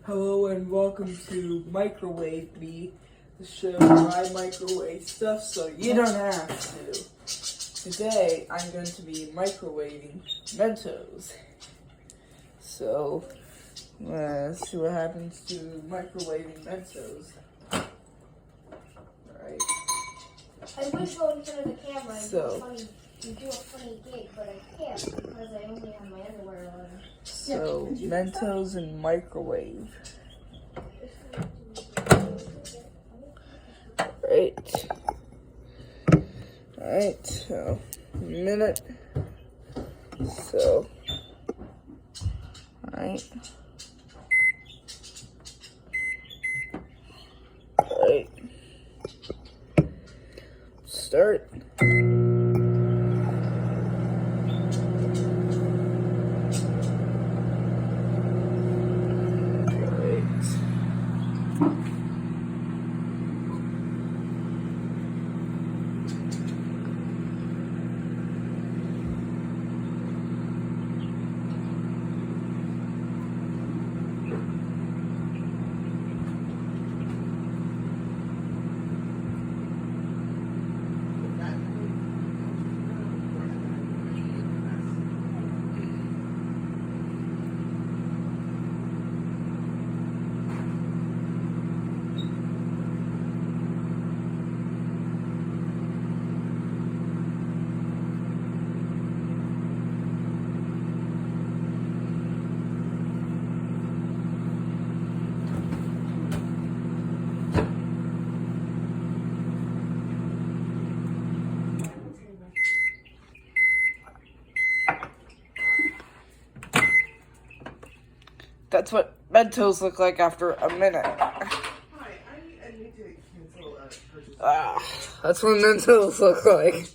Hello and welcome to Microwave Me, the show where I microwave stuff so you don't have to. Today I'm going to be microwaving Mentos. So, let's see what happens to microwaving Mentos. Alright. I wish I would turn the camera and So, do a funny gig, but I can't because I only have my underwear on. So, Mentos and microwave. Alright, so, a minute. So, alright. Alright. Start. That's what Mentos look like after a minute. Hi, I need to cancel a purchase. That's what Mentos look like.